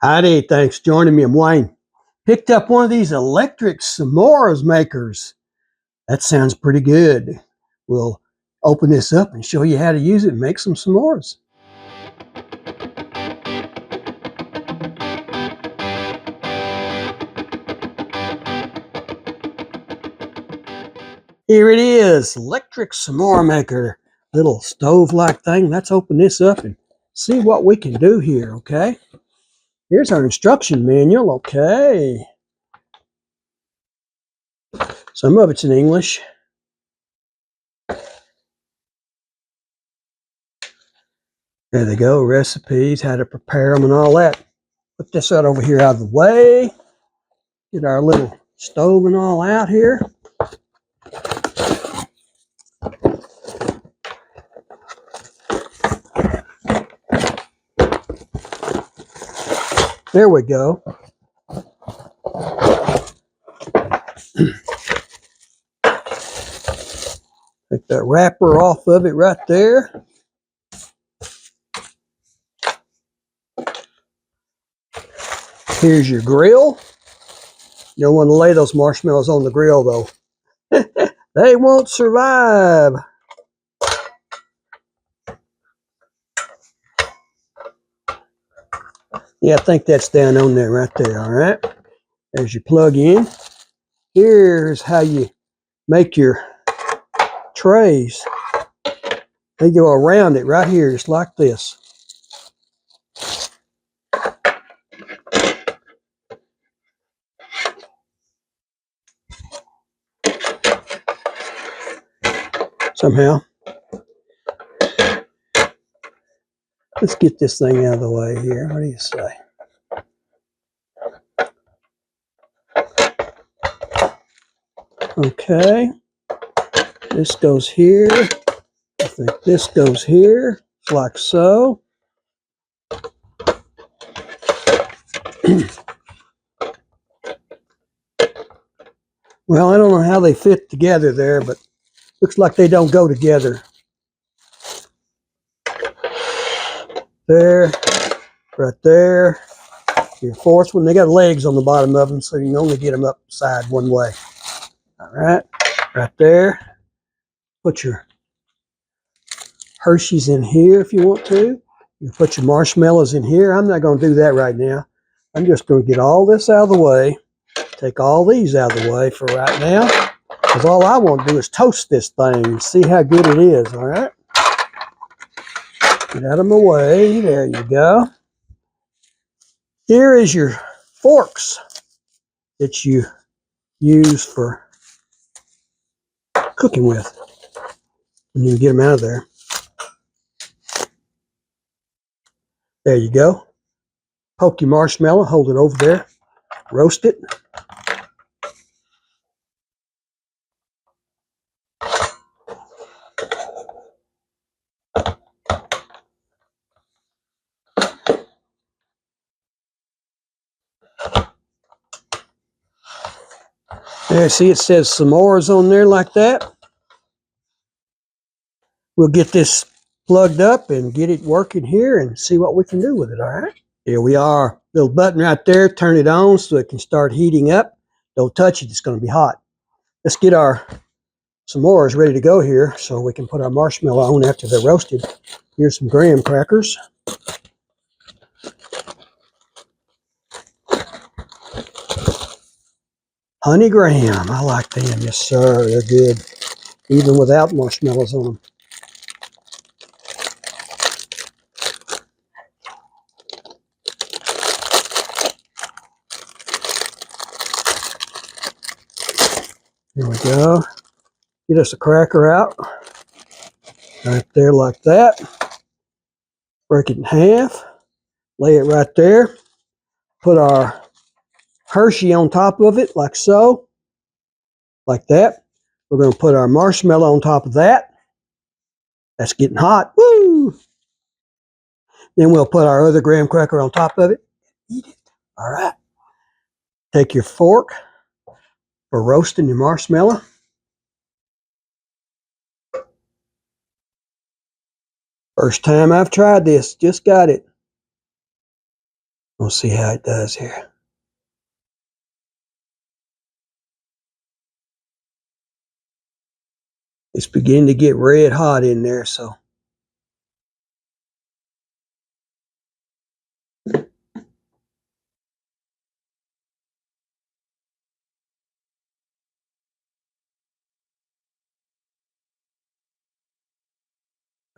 Howdy, thanks for joining me. I'm Wayne. Picked up one of these electric s'mores makers. That sounds pretty good. We'll open this up and show you how to use it and make some s'mores. Here it is, electric s'more maker. Little stove-like thing. Let's open this up and see what we can do here, okay? Here's our instruction manual, okay? Some of it's in English. There they go, recipes, how to prepare them and all that. Put this out over here out of the way. Get our little stove and all out here. There we go. Take that wrapper off of it right there. Here's your grill. You don't want to lay those marshmallows on the grill though. They won't survive. Yeah, I think that's down on there right there, all right? There's your plug in. Here's how you make your trays. They go around it right here, just like this. Somehow. Let's get this thing out of the way here. What do you say? Okay. This goes here. I think this goes here, like so. Well, I don't know how they fit together there, but looks like they don't go together. There, right there. Your fourth one, they got legs on the bottom of them, so you can only get them up side one way. All right, right there. Put your Hershey's in here if you want to. You put your marshmallows in here. I'm not going to do that right now. I'm just going to get all this out of the way. Take all these out of the way for right now. Because all I want to do is toast this thing and see how good it is, all right? Get out of my way. There you go. Here is your forks that you use for cooking with. And you can get them out of there. There you go. Poke your marshmallow, hold it over there, roast it. There, see it says s'mores on there like that. We'll get this plugged up and get it working here and see what we can do with it, all right? Here we are. Little button right there. Turn it on so it can start heating up. Don't touch it. It's going to be hot. Let's get our s'mores ready to go here so we can put our marshmallow on after they're roasted. Here's some graham crackers. Honey graham. I like them. Yes, sir. They're good. Even without marshmallows on them. There we go. Get us a cracker out. Right there like that. Break it in half. Lay it right there. Put our Hershey on top of it like so. Like that. We're going to put our marshmallow on top of that. That's getting hot. Woo! Then we'll put our other graham cracker on top of it. Eat it. All right. Take your fork for roasting your marshmallow. First time I've tried this. Just got it. We'll see how it does here. It's beginning to get red hot in there, so.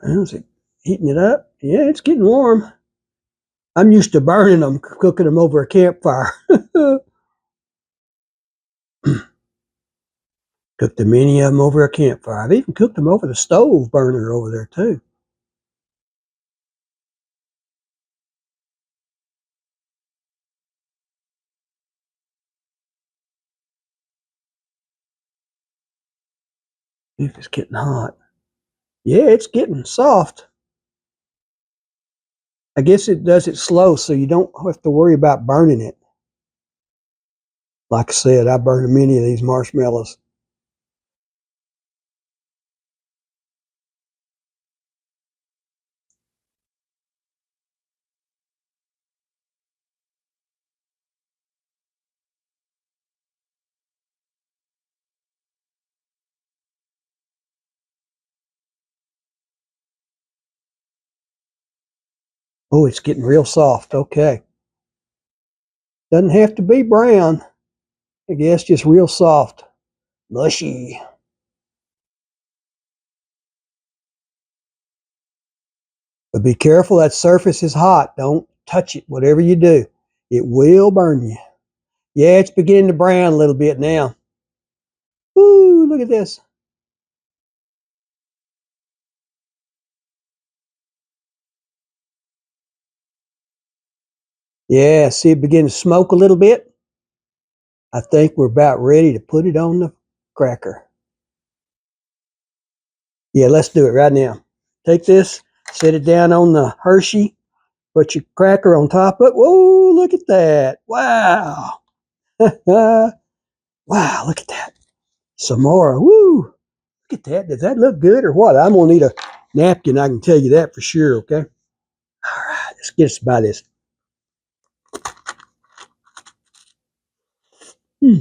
How's it heating it up? Yeah, it's getting warm. I'm used to burning them, cooking them over a campfire. Cooked the many of them over a campfire. I've even cooked them over the stove burner over there too. If it's getting hot. Yeah, it's getting soft. I guess it does it slow so you don't have to worry about burning it. Like I said, I burned many of these marshmallows. Oh, it's getting real soft. Okay. Doesn't have to be brown. I guess just real soft. Mushy. But be careful, that surface is hot. Don't touch it, whatever you do. It will burn you. Yeah, it's beginning to brown a little bit now. Woo, look at this. Yeah, see it begin to smoke a little bit? I think we're about ready to put it on the cracker. Yeah, let's do it right now. Take this, set it down on the Hershey, put your cracker on top of it. Whoa, look at that. Wow. Wow, look at that. Some more. Woo. Look at that. Does that look good or what? I'm going to need a napkin. I can tell you that for sure, okay? All right, let's get us by this. Hmm.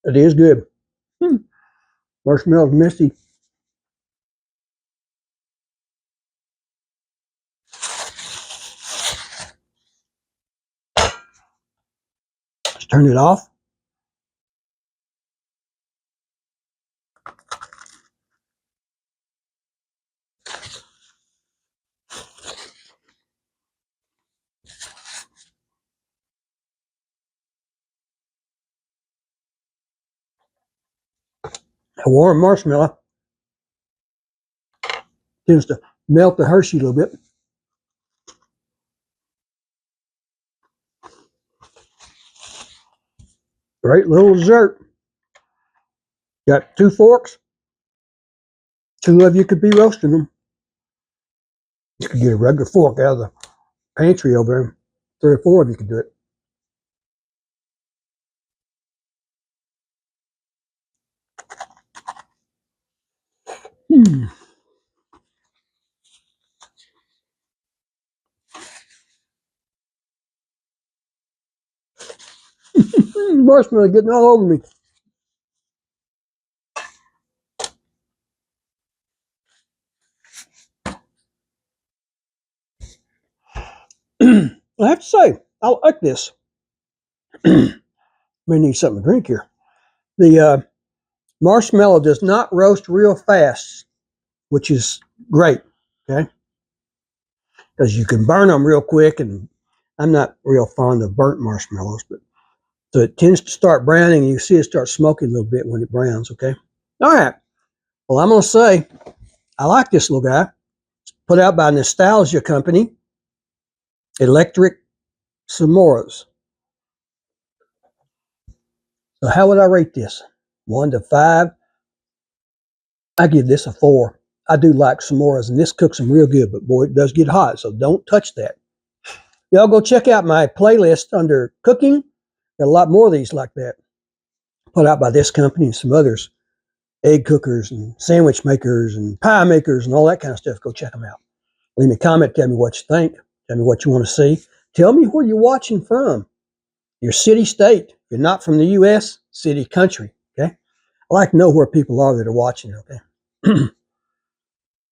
It is good. Hmm. Marshmallow's misty. Let's turn it off. A warm marshmallow tends to melt the Hershey a little bit. Great little dessert. Got 2 forks. 2 of you could be roasting them. You could get a regular fork out of the pantry over there. 3 or 4 of you could do it. Hmm. Marshmallow getting all over me. I have to say, I like this. May need something to drink here. The marshmallow does not roast real fast, which is great, okay? Because you can burn them real quick, and I'm not real fond of burnt marshmallows, but so it tends to start browning, and you see it start smoking a little bit when it browns, okay? All right. Well, I'm going to say, I like this little guy. It's put out by Nostalgia Company, Electric S'mores. So how would I rate this? 1 to 5. I give this a 4. I do like s'mores, and this cooks them real good, but boy, it does get hot, so don't touch that. Y'all go check out my playlist under cooking. Got a lot more of these like that put out by this company and some others. egg cookers and sandwich makers and pie makers and all that kind of stuff. Go check them out. Leave me a comment. Tell me what you think. Tell me what you want to see. Tell me where you're watching from. Your city, state. If you're not from the U.S., city, country. Okay. I like to know where people are that are watching. Okay.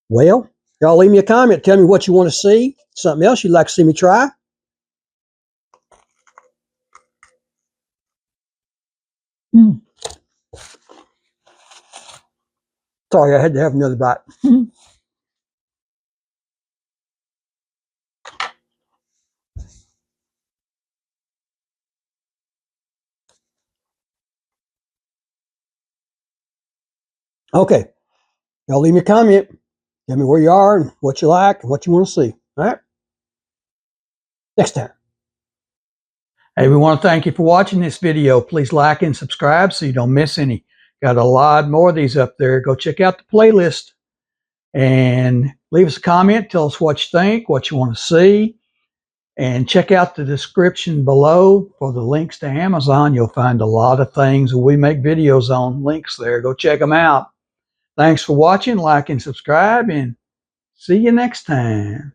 Well, y'all leave me a comment. Tell me what you want to see. Something else you'd like to see me try. Sorry, I had to have another bite. Okay. Y'all leave me a comment. Tell me where you are and what you like and what you want to see. All right. Next time. Hey, we want to thank you for watching this video. Please like and subscribe so you don't miss any. Got a lot more of these up there. Go check out the playlist and leave us a comment. Tell us what you think, what you want to see. And check out the description below for the links to Amazon. You'll find a lot of things that we make videos on. Links there. Go check them out. Thanks for watching. Like and subscribe. And see you next time.